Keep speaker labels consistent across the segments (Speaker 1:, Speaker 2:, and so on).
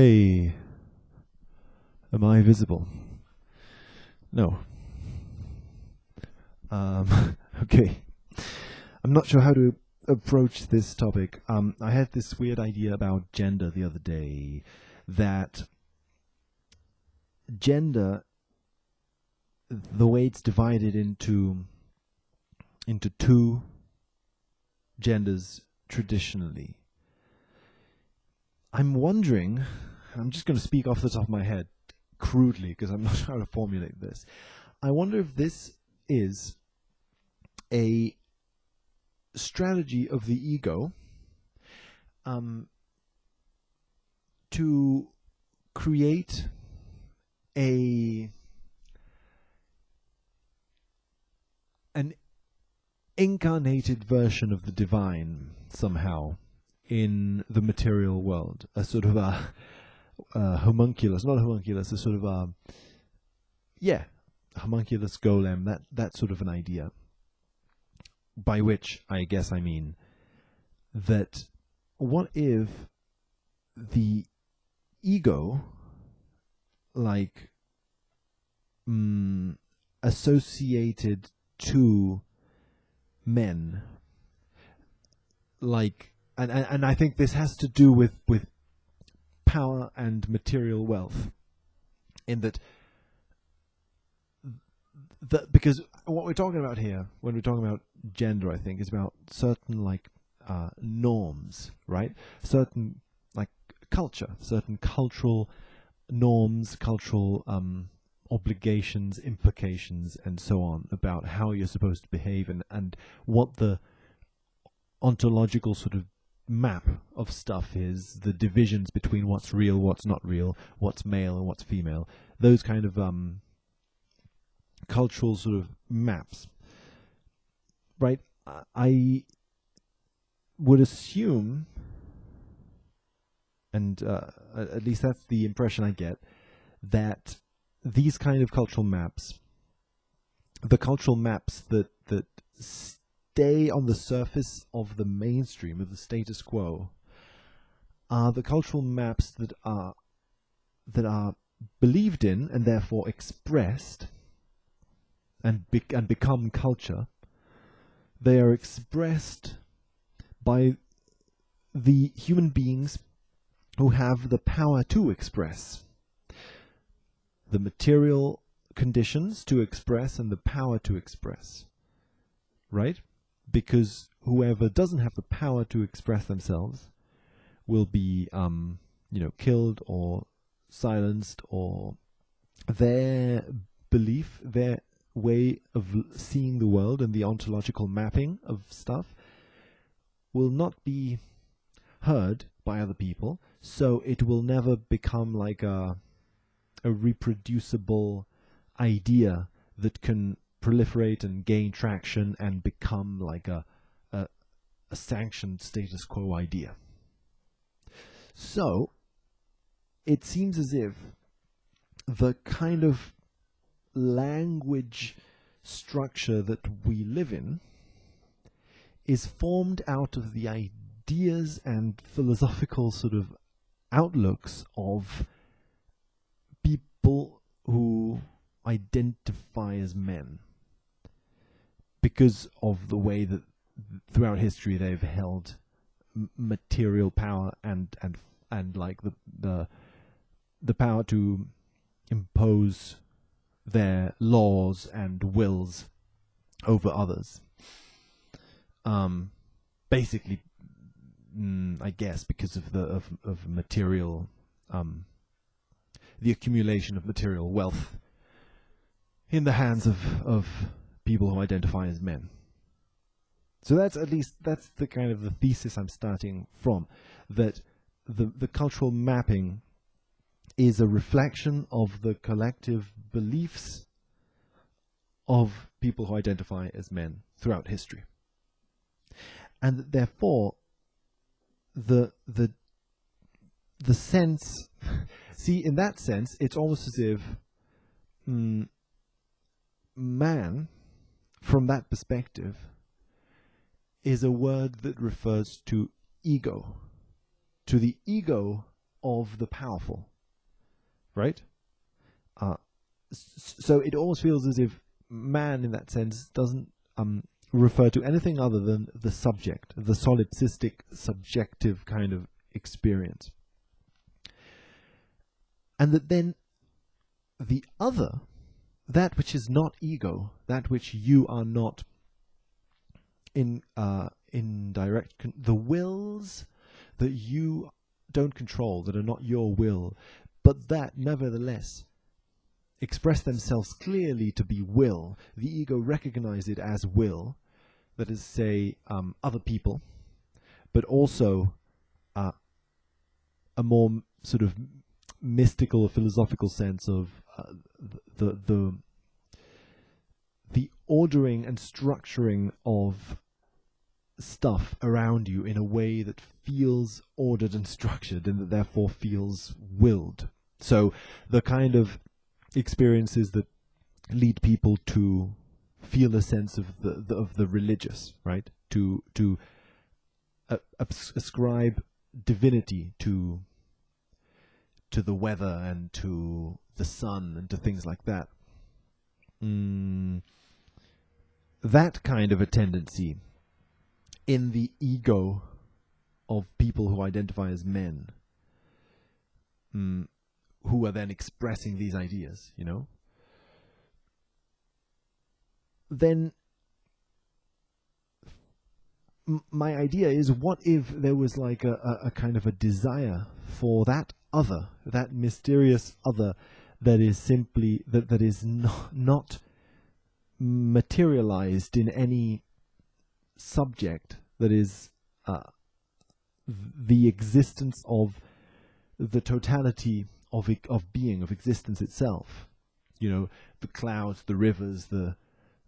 Speaker 1: Hey, am I visible? No. Okay. I'm not sure how to approach this topic. I had this weird idea about gender the other day, that gender, the way it's divided into two genders traditionally. I'm wondering, and I'm just going to speak off the top of my head crudely because I'm not sure how to formulate this. I wonder if this is a strategy of the ego to create an incarnated version of the divine somehow in the material world, a sort of a homunculus, not a homunculus, a sort of a homunculus golem, that sort of an idea. By which I guess I mean that what if the ego, like associated to men, like, and I think this has to do with power and material wealth, in that because what we're talking about here, when we're talking about gender, I think, is about certain norms, right? Certain culture, certain cultural norms, cultural obligations, implications, and so on, about how you're supposed to behave, and what the ontological sort of map of stuff is, the divisions between what's real, what's not real, what's male and what's female, those kind of cultural sort of maps, right? I would assume, and at least that's the impression I get, that these kind of cultural maps, the cultural maps that stay on the surface of the mainstream, of the status quo, are the cultural maps that are believed in and therefore expressed and become culture. They are expressed by the human beings who have the power to express, the material conditions to express and the power to express, right? Because whoever doesn't have the power to express themselves will be killed or silenced, or their belief, their way of seeing the world and the ontological mapping of stuff will not be heard by other people, so it will never become like a reproducible idea that can proliferate and gain traction and become like a sanctioned status quo idea. So it seems as if the kind of language structure that we live in is formed out of the ideas and philosophical sort of outlooks of people who identify as men, because of the way that throughout history they've held material power and like the power to impose their laws and wills over others. Basically, I guess because of of material, the accumulation of material wealth in the hands of people who identify as men. So that's the kind of the thesis I'm starting from, that the cultural mapping is a reflection of the collective beliefs of people who identify as men throughout history. And therefore the sense, see, in that sense, it's almost as if man, from that perspective, is a word that refers to ego, to the ego of the powerful, right? So it almost feels as if man, in that sense, doesn't refer to anything other than the subject, the solipsistic, subjective kind of experience. And that then the other, that which is not ego, that which you are not in direct, the wills that you don't control, that are not your will, but that nevertheless express themselves clearly to be will. The ego recognizes it as will, that is, say, other people, but also a more sort of mystical, philosophical sense of the ordering and structuring of stuff around you in a way that feels ordered and structured, and that therefore feels willed. So the kind of experiences that lead people to feel a sense of the religious, right? To ascribe divinity to the weather and to the sun and to things like that. That kind of a tendency in the ego of people who identify as men, who are then expressing these ideas, you know, then my idea is, what if there was like a kind of a desire for that other, that mysterious other, that is simply, that is not materialized in any subject, that is the existence of the totality of being, of existence itself. You know, the clouds, the rivers, the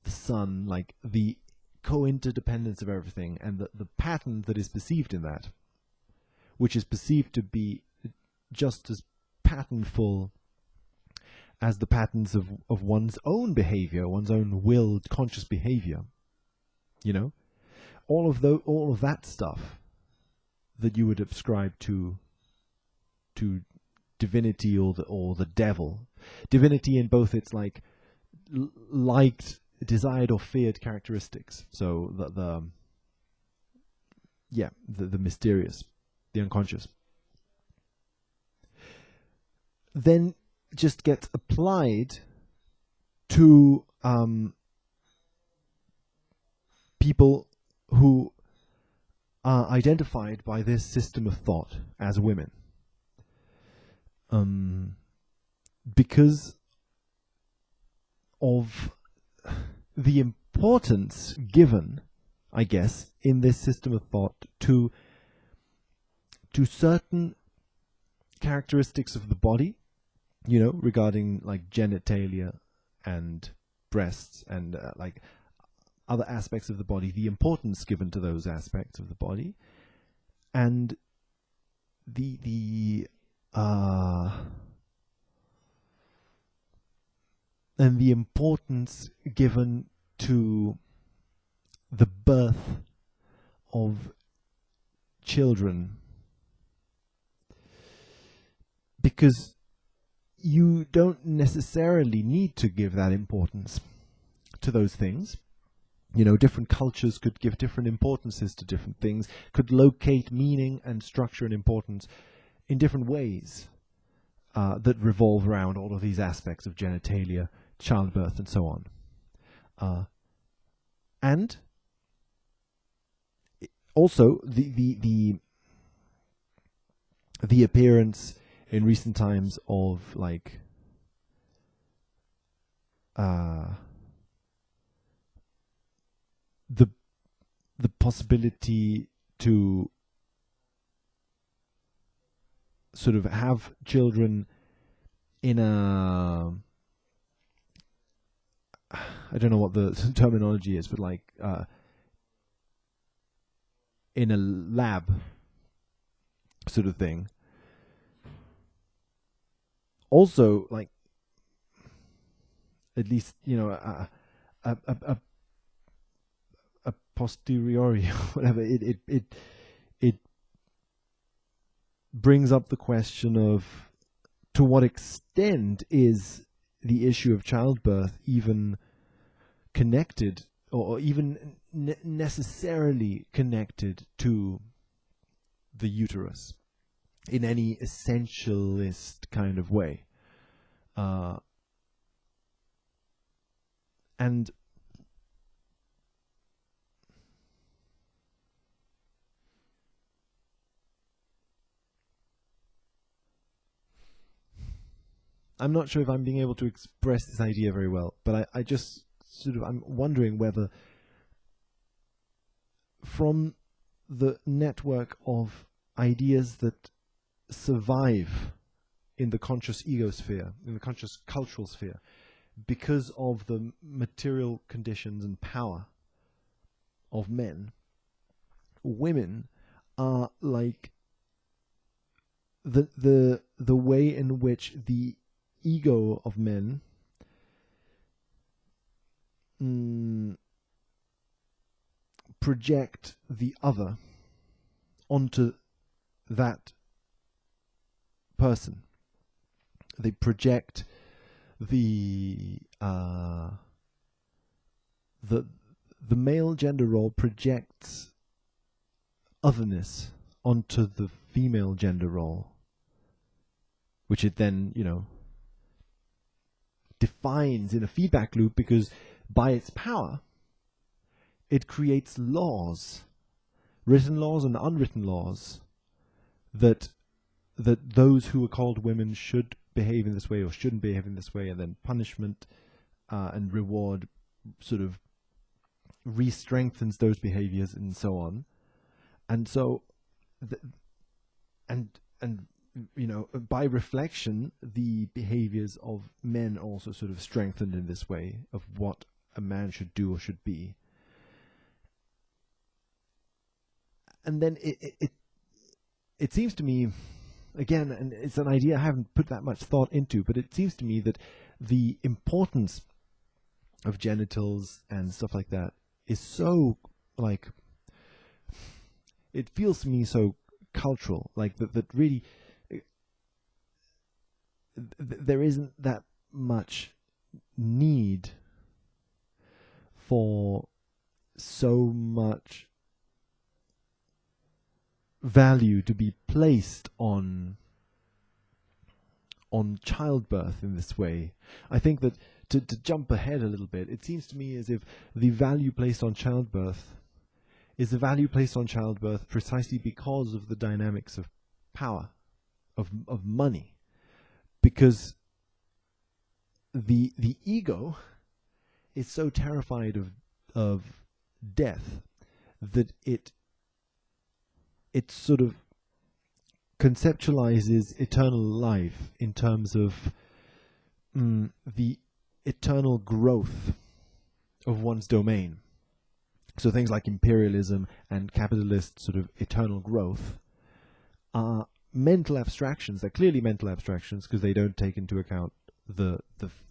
Speaker 1: sun, like the co-interdependence of everything, and the pattern that is perceived in that, which is perceived to be just as patternful as the patterns of one's own behavior, one's own willed, conscious behavior. You know, all of that stuff that you would ascribe to divinity or the devil. Divinity in both its like liked, desired or feared characteristics. So the mysterious, the unconscious, then just gets applied to people who are identified by this system of thought as women. Because of the importance given, I guess, in this system of thought to certain characteristics of the body, you know, regarding like genitalia and breasts and like other aspects of the body, the importance given to those aspects of the body, and the importance given to the birth of children, because you don't necessarily need to give that importance to those things. You know, different cultures could give different importances to different things, could locate meaning and structure and importance in different ways that revolve around all of these aspects of genitalia, childbirth, and so on. And also the appearance in recent times of like the possibility to sort of have children in a, I don't know what the terminology is, but like in a lab sort of thing. Also, like, at least, you know, a posteriori, whatever, it brings up the question of to what extent is the issue of childbirth even connected or even necessarily connected to the uterus in any essentialist kind of way. And I'm not sure if I'm being able to express this idea very well, but I just I'm wondering whether from the network of ideas that survive in the conscious ego sphere, in the conscious cultural sphere, because of the material conditions and power of men, women are like the way in which the ego of men project the other onto that person. They project the male gender role projects otherness onto the female gender role, which it then, defines in a feedback loop, because by its power, it creates laws, written laws and unwritten laws, that those who are called women should behave in this way or shouldn't behave in this way, and then punishment and reward sort of re-strengthens those behaviors and so on. And so, by reflection, the behaviors of men also sort of strengthened in this way of what a man should do or should be. And then it seems to me, again, and it's an idea I haven't put that much thought into, but it seems to me that the importance of genitals and stuff like that is so, like, it feels to me so cultural, like that really there isn't that much need for so much value to be placed on childbirth in this way. I think that to jump ahead a little bit, it seems to me as if the value placed on childbirth is the value placed on childbirth precisely because of the dynamics of power, of money, because the ego is so terrified of death that it sort of conceptualizes eternal life in terms of the eternal growth of one's domain. So things like imperialism and capitalist sort of eternal growth are mental abstractions. They're clearly mental abstractions because they don't take into account the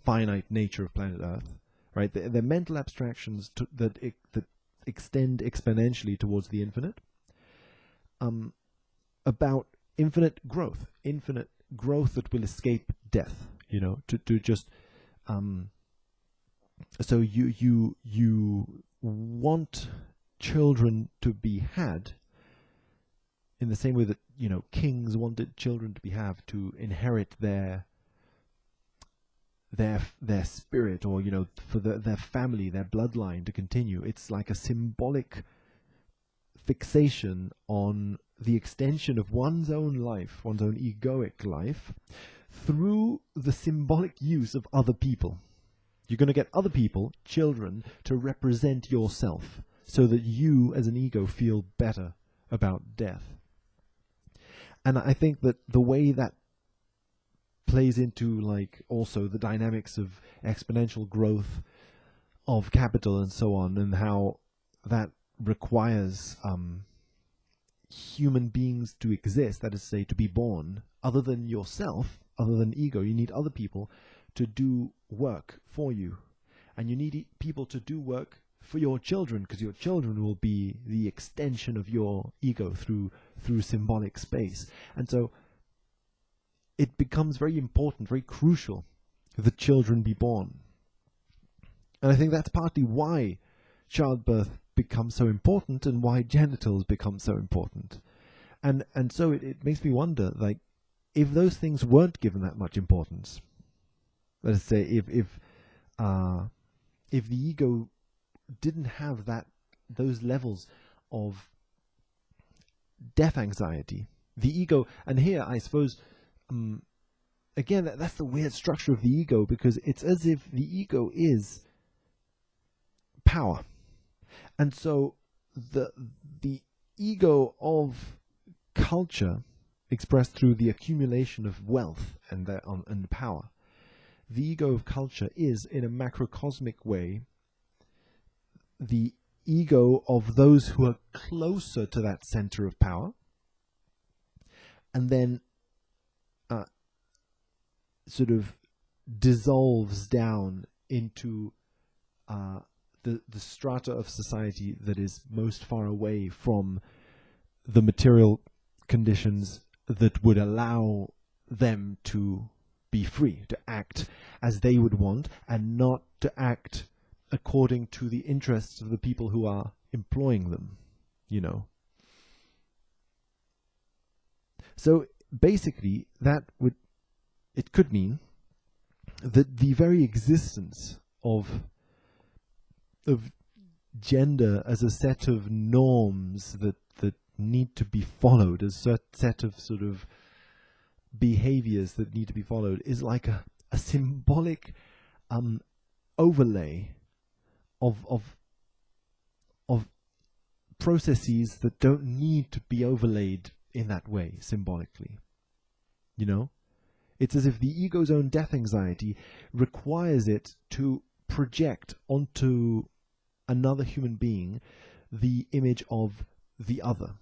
Speaker 1: finite nature of planet Earth, right? They're mental abstractions that extend exponentially towards the infinite, about infinite growth that will escape death, to just so you want children to be had in the same way that kings wanted children to inherit their spirit, or for their family, their bloodline to continue. It's like a symbolic fixation on the extension of one's own life, one's own egoic life, through the symbolic use of other people. You're going to get other people, children, to represent yourself, so that you as an ego feel better about death. And I think that the way that plays into, like, also the dynamics of exponential growth of capital and so on, and how that requires human beings to exist, that is to say, to be born, other than yourself, other than ego. You need other people to do work for you, and you need people to do work for your children, because your children will be the extension of your ego through symbolic space. And so it becomes very important, very crucial that children be born. And I think that's partly why childbirth becomes so important and why genitals become so important. And so it makes me wonder, like, if those things weren't given that much importance, let us say if the ego didn't have those levels of death anxiety, the ego, and here I suppose again that's the weird structure of the ego, because it's as if the ego is power, and so the ego of culture expressed through the accumulation of wealth and power. The ego of culture is, in a macrocosmic way, the ego of those who are closer to that center of power, and then sort of dissolves down into the strata of society that is most far away from the material conditions that would allow them to be free, to act as they would want, and not to act according to the interests of the people who are employing them, you know. So basically, it could mean that the very existence of gender as a set of norms that need to be followed, as a set of sort of behaviors that need to be followed, is like a symbolic overlay of processes that don't need to be overlaid in that way symbolically. You know, it's as if the ego's own death anxiety requires it to project onto another human being the image of the other.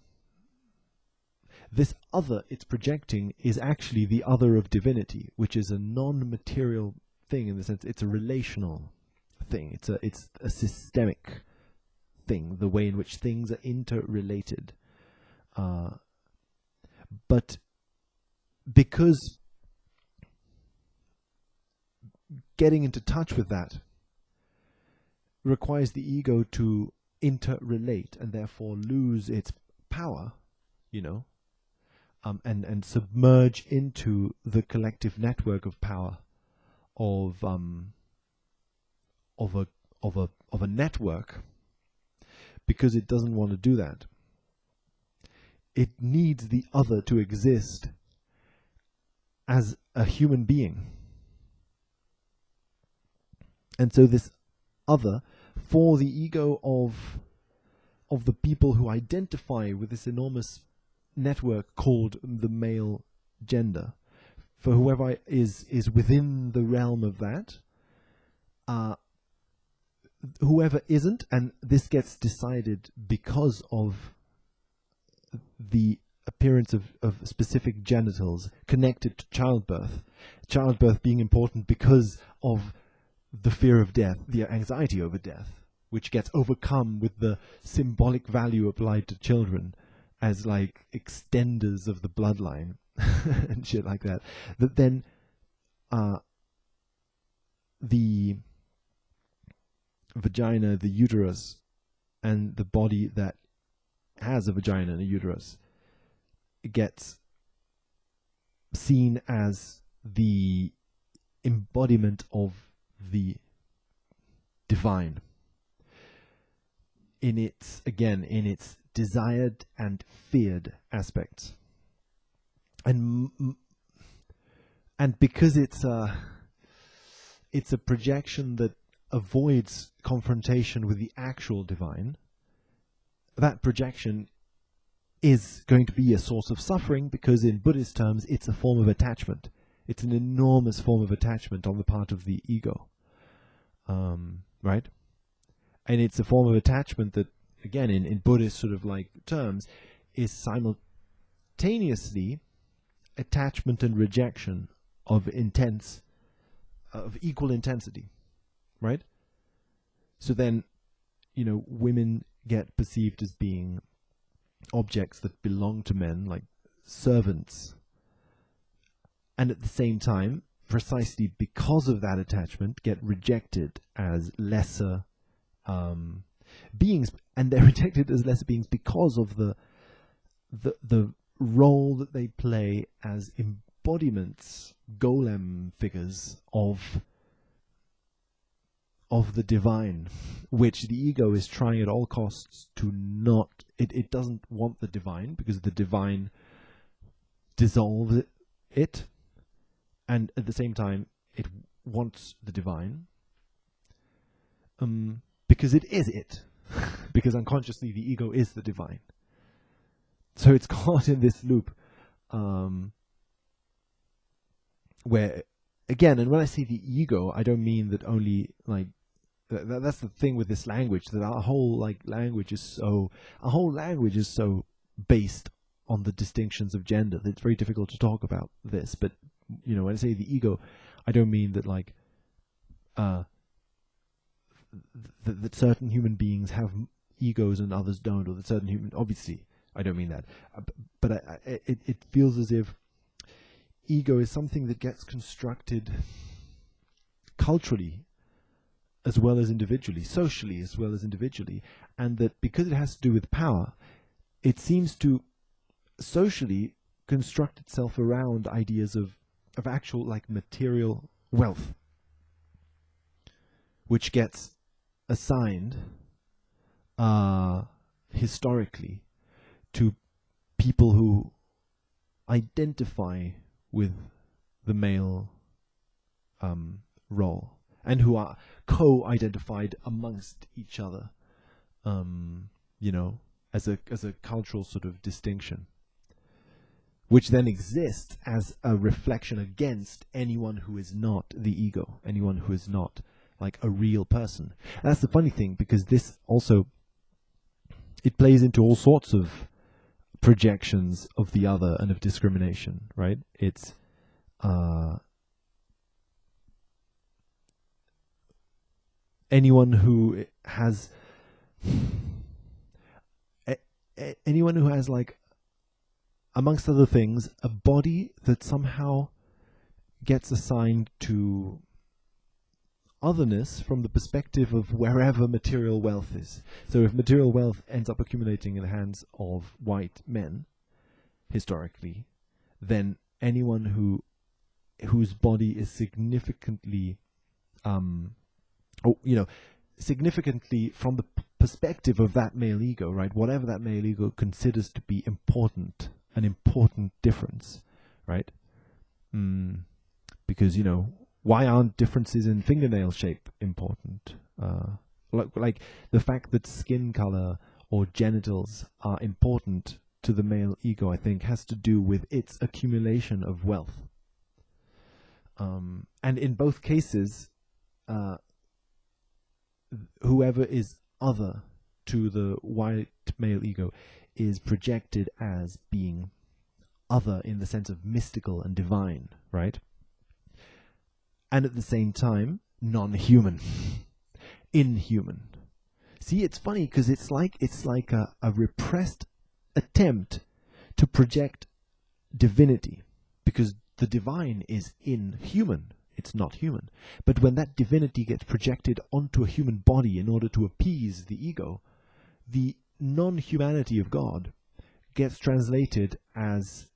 Speaker 1: This other it's projecting is actually the other of divinity, which is a non-material thing, in the sense it's a relational thing. It's a systemic thing, the way in which things are interrelated. But because getting into touch with that requires the ego to interrelate and therefore lose its power, you know, and submerge into the collective network of power of a network, because it doesn't want to do that. It needs the other to exist as a human being. And so this other, for the ego of the people who identify with this enormous network called the male gender, for whoever is within the realm of that, whoever isn't, and this gets decided because of the appearance of specific genitals connected to childbirth being important because of the fear of death, the anxiety over death, which gets overcome with the symbolic value applied to children as like extenders of the bloodline and shit like that. That then the vagina, the uterus, and the body that has a vagina and a uterus gets seen as the embodiment of the divine in its desired and feared aspects, and because it's a projection that avoids confrontation with the actual divine, that projection is going to be a source of suffering, because in Buddhist terms it's a form of attachment. It's an enormous form of attachment on the part of the ego, right? And it's a form of attachment that, again, in Buddhist sort of like terms, is simultaneously attachment and rejection of equal intensity, right? So then women get perceived as being objects that belong to men, like servants. And at the same time, precisely because of that attachment, get rejected as lesser beings. And they're rejected as lesser beings because of the role that they play as embodiments, golem figures of the divine, which the ego is trying at all costs to not. It doesn't want the divine, because the divine dissolves it, and at the same time it wants the divine, because it is it, because unconsciously the ego is the divine. So it's caught in this loop, where, again, and when I say the ego, I don't mean that only, like, that's the thing with this language, that our whole language is so based on the distinctions of gender that it's very difficult to talk about this. But when I say the ego, I don't mean that that certain human beings have egos and others don't, or that certain obviously I don't mean that, but it feels as if ego is something that gets constructed culturally as well as individually, socially as well as individually, and that because it has to do with power, it seems to socially construct itself around ideas of actual material wealth, which gets assigned historically to people who identify with the male role, and who are co-identified amongst each other, as a cultural sort of distinction, which then exists as a reflection against anyone who is not the ego, anyone who is not a real person. And that's the funny thing, because this also, it plays into all sorts of projections of the other and of discrimination, right? It's anyone who has amongst other things, a body that somehow gets assigned to otherness from the perspective of wherever material wealth is. So if material wealth ends up accumulating in the hands of white men, historically, then anyone whose body is significantly, significantly from the perspective of that male ego, right? Whatever that male ego considers to be important, an important difference, right? Because, why aren't differences in fingernail shape important? Like the fact that skin color or genitals are important to the male ego, I think, has to do with its accumulation of wealth. And in both cases, whoever is other to the white male ego is projected as being other in the sense of mystical and divine, right? And at the same time, non-human, inhuman. See, it's funny because it's like a repressed attempt to project divinity, because the divine is inhuman. It's not human. But when that divinity gets projected onto a human body in order to appease the ego, the non-humanity of God gets translated as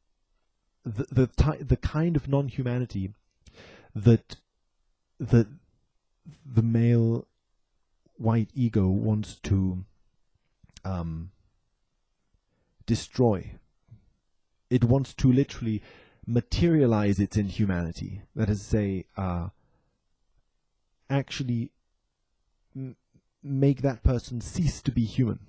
Speaker 1: the kind of non-humanity that the male white ego wants to destroy. It wants to literally materialize its inhumanity. That is to say, actually make that person cease to be human.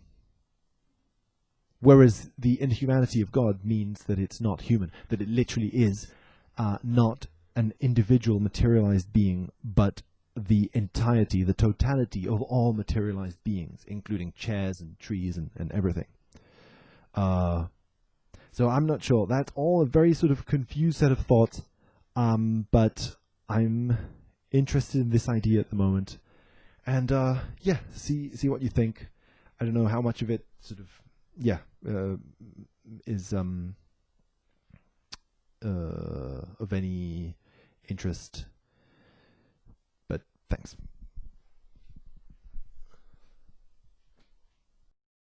Speaker 1: Whereas the inhumanity of God means that it's not human, that it literally is not an individual materialized being, but the entirety, the totality of all materialized beings, including chairs and trees and everything. So I'm not sure. That's all a very sort of confused set of thoughts, but I'm interested in this idea at the moment, And yeah, see what you think. I don't know how much of it sort of is of any interest, but thanks.